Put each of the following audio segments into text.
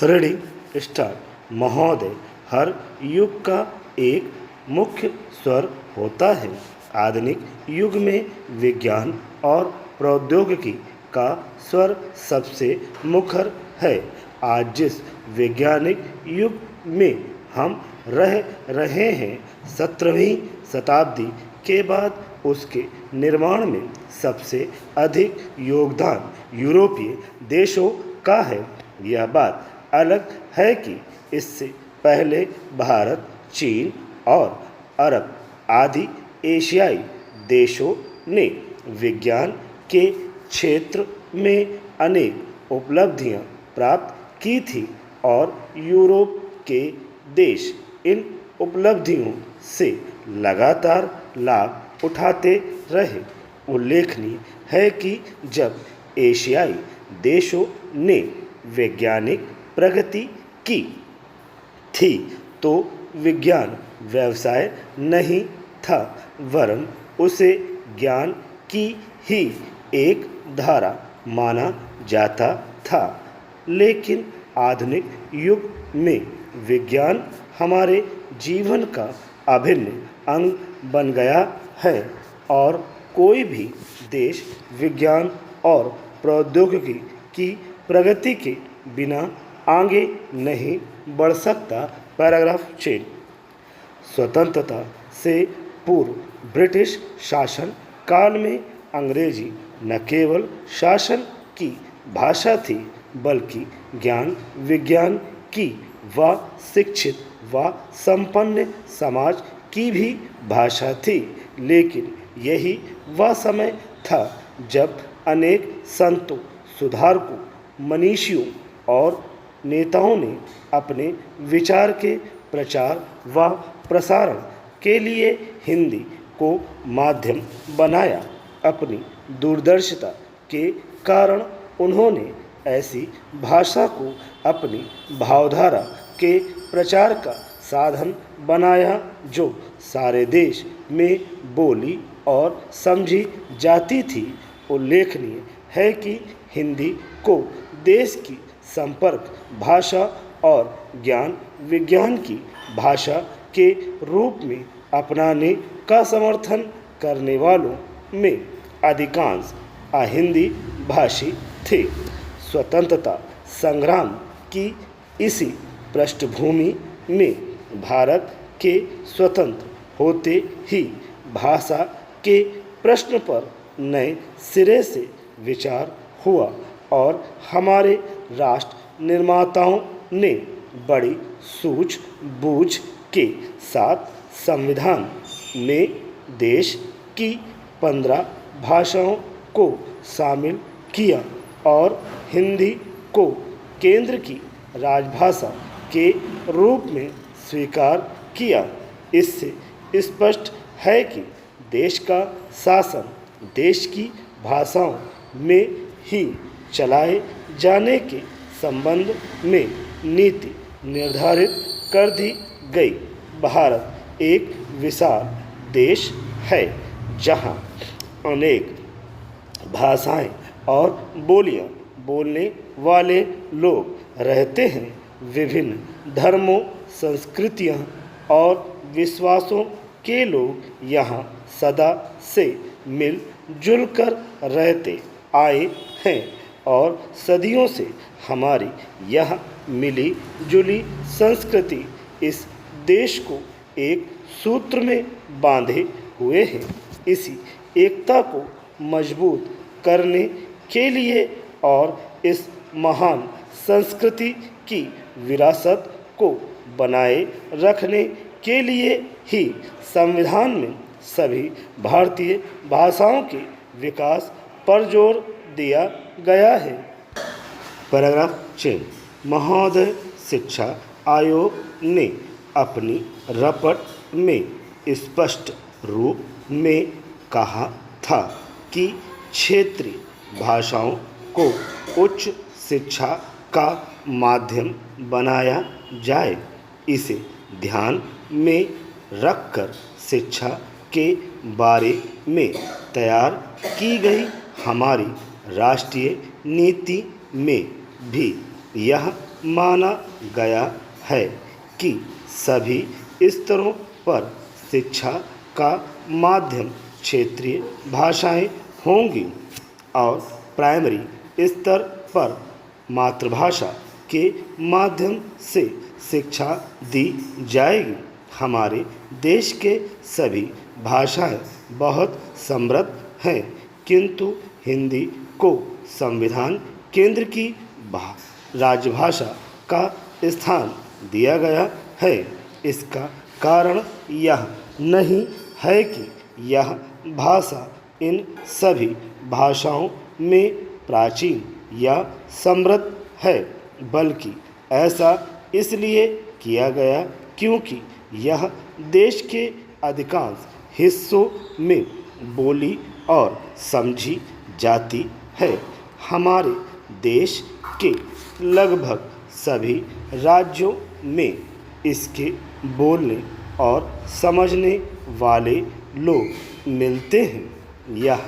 Ready start. महोदय, हर युग का एक मुख्य स्वर होता है। आधुनिक युग में विज्ञान और प्रौद्योगिकी का स्वर सबसे मुखर है। आज जिस वैज्ञानिक युग में हम रह रहे हैं, 17वीं शताब्दी के बाद उसके निर्माण में सबसे अधिक योगदान यूरोपीय देशों का है। यह बात अलग है कि इससे पहले भारत, चीन और अरब आदि एशियाई देशों ने विज्ञान के क्षेत्र में अनेक उपलब्धियां प्राप्त की थी और यूरोप के देश इन उपलब्धियों से लगातार लाभ उठाते रहे। उल्लेखनीय है कि जब एशियाई देशों ने वैज्ञानिक प्रगति की थी तो विज्ञान व्यवसाय नहीं था, वरन उसे ज्ञान की ही एक धारा माना जाता था। लेकिन आधुनिक युग में विज्ञान हमारे जीवन का अभिन्न अंग बन गया है और कोई भी देश विज्ञान और प्रौद्योगिकी की प्रगति के बिना आगे नहीं बढ़ सकता। पैराग्राफ 6। स्वतंत्रता से पूर्व ब्रिटिश शासन काल में अंग्रेजी न केवल शासन की भाषा थी, बल्कि ज्ञान विज्ञान की व शिक्षित व संपन्न समाज की भी भाषा थी। लेकिन यही वह समय था जब अनेक संतों, सुधारकों, मनीषियों और नेताओं ने अपने विचार के प्रचार व प्रसारण के लिए हिंदी को माध्यम बनाया। अपनी दूरदर्शिता के कारण उन्होंने ऐसी भाषा को अपनी भावधारा के प्रचार का साधन बनाया जो सारे देश में बोली और समझी जाती थी। उल्लेखनीय है कि हिंदी को देश की संपर्क भाषा और ज्ञान विज्ञान की भाषा के रूप में अपनाने का समर्थन करने वालों में अधिकांश अहिंदी भाषी थे। स्वतंत्रता संग्राम की इसी पृष्ठभूमि में भारत के स्वतंत्र होते ही भाषा के प्रश्न पर नए सिरे से विचार हुआ और हमारे राष्ट्र निर्माताओं ने बड़ी सूझबूझ के साथ संविधान में देश की 15 भाषाओं को शामिल किया और हिंदी को केंद्र की राजभाषा के रूप में स्वीकार किया। इससे स्पष्ट है कि देश का शासन देश की भाषाओं में ही चलाए जाने के संबंध में नीति निर्धारित कर दी गई। भारत एक विशाल देश है जहां अनेक भाषाएं और बोलियां बोलने वाले लोग रहते हैं। विभिन्न धर्मों, संस्कृतियां और विश्वासों के लोग यहाँ सदा से मिलजुल कर रहते आए हैं और सदियों से हमारी यह मिली जुली संस्कृति इस देश को एक सूत्र में बांधे हुए है। इसी एकता को मजबूत करने के लिए और इस महान संस्कृति की विरासत को बनाए रखने के लिए ही संविधान में सभी भारतीय भाषाओं के विकास पर जोर दिया गया है। पैराग्राफ 6। महोदय, शिक्षा आयोग ने अपनी रपट में स्पष्ट रूप में कहा था कि क्षेत्रीय भाषाओं को उच्च शिक्षा का माध्यम बनाया जाए। इसे ध्यान में रखकर शिक्षा के बारे में तैयार की गई हमारी राष्ट्रीय नीति में भी यह माना गया है कि सभी स्तरों पर शिक्षा का माध्यम क्षेत्रीय भाषाएं होंगी और प्राइमरी स्तर पर मातृभाषा के माध्यम से शिक्षा दी जाएगी। हमारे देश के सभी भाषाएं बहुत समृद्ध हैं, किंतु हिंदी को संविधान केंद्र की राजभाषा का स्थान दिया गया है। इसका कारण यह नहीं है कि यह भाषा इन सभी भाषाओं में प्राचीन या समृद्ध है, बल्कि ऐसा इसलिए किया गया क्योंकि यह देश के अधिकांश हिस्सों में बोली और समझी जाती है। हमारे देश के लगभग सभी राज्यों में इसके बोलने और समझने वाले लोग मिलते हैं। यह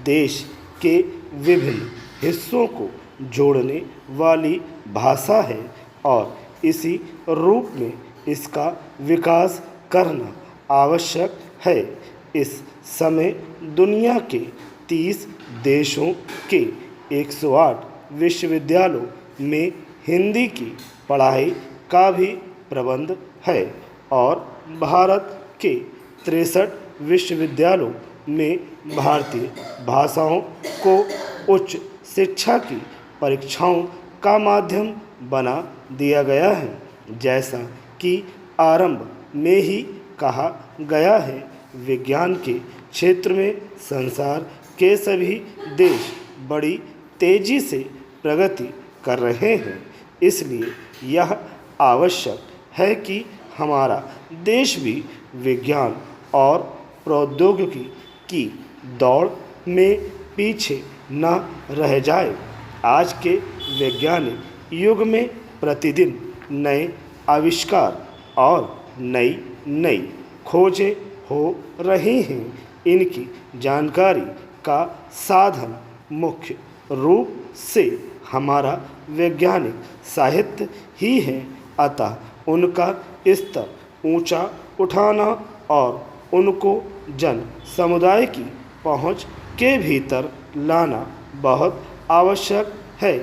देश के विभिन्न हिस्सों को जोड़ने वाली भाषा है और इसी रूप में इसका विकास करना आवश्यक है। इस समय दुनिया के 30 देशों के 108 विश्वविद्यालयों में हिंदी की पढ़ाई का भी प्रबंध है और भारत के 63 विश्वविद्यालयों में भारतीय भाषाओं को उच्च शिक्षा की परीक्षाओं का माध्यम बना दिया गया है। जैसा कि आरंभ में ही कहा गया है, विज्ञान के क्षेत्र में संसार के सभी देश बड़ी तेजी से प्रगति कर रहे हैं। इसलिए यह आवश्यक है कि हमारा देश भी विज्ञान और प्रौद्योगिकी की दौड़ में पीछे न रह जाए। आज के वैज्ञानिक युग में प्रतिदिन नए आविष्कार और नई नई खोजें हो रही हैं। इनकी जानकारी का साधन मुख्य रूप से हमारा वैज्ञानिक साहित्य ही है, अतः उनका स्तर ऊंचा उठाना और उनको जन समुदाय की पहुंच के भीतर लाना बहुत आवश्यक है,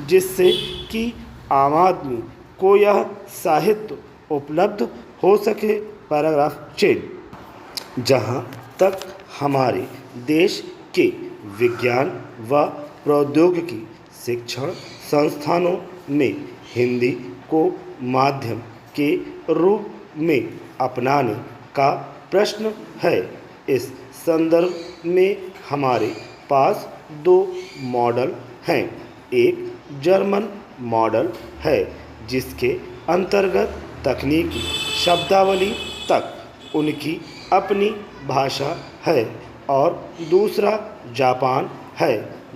जिससे कि आम आदमी को यह साहित्य उपलब्ध हो सके। पैराग्राफ 6। जहाँ तक हमारे देश के विज्ञान व प्रौद्योगिकी शिक्षण संस्थानों में हिंदी को माध्यम के रूप में अपनाने का प्रश्न है, इस संदर्भ में हमारे पास 2 मॉडल हैं। एक जर्मन मॉडल है, जिसके अंतर्गत तकनीकी शब्दावली तक उनकी अपनी भाषा है, और दूसरा जापान है,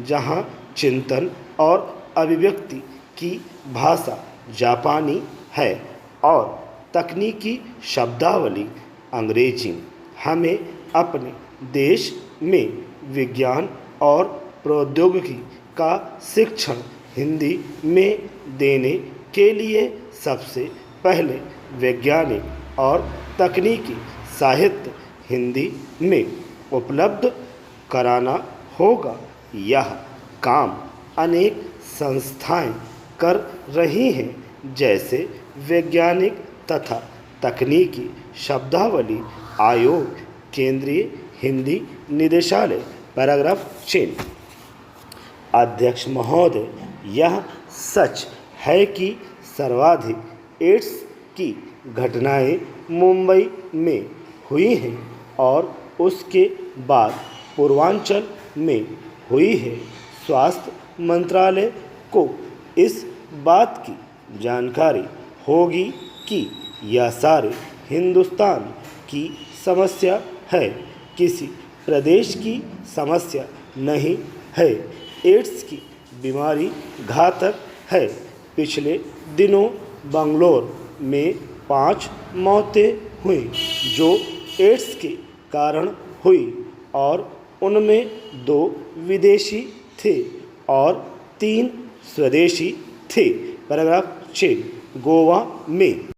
जहां चिंतन और अभिव्यक्ति की भाषा जापानी है और तकनीकी शब्दावली अंग्रेजी। हमें अपने देश में विज्ञान और प्रौद्योगिकी का शिक्षण हिंदी में देने के लिए सबसे पहले वैज्ञानिक और तकनीकी साहित्य हिंदी में उपलब्ध कराना होगा। यह काम अनेक संस्थाएं कर रही हैं, जैसे वैज्ञानिक तथा तकनीकी शब्दावली आयोग, केंद्रीय हिंदी निदेशालय। पैराग्राफ 6। अध्यक्ष महोदय, यह सच है कि सर्वाधिक एड्स की घटनाएं मुंबई में हुई हैं और उसके बाद पूर्वांचल में हुई है। स्वास्थ्य मंत्रालय को इस बात की जानकारी होगी कि यह सारे हिंदुस्तान की समस्या है, किसी प्रदेश की समस्या नहीं है। एड्स की बीमारी घातक है। पिछले दिनों बंगलोर में 5 मौतें हुई जो एड्स के कारण हुई और उनमें 2 विदेशी थे और 3 स्वदेशी थे। पैराग्राफ 6 गोवा में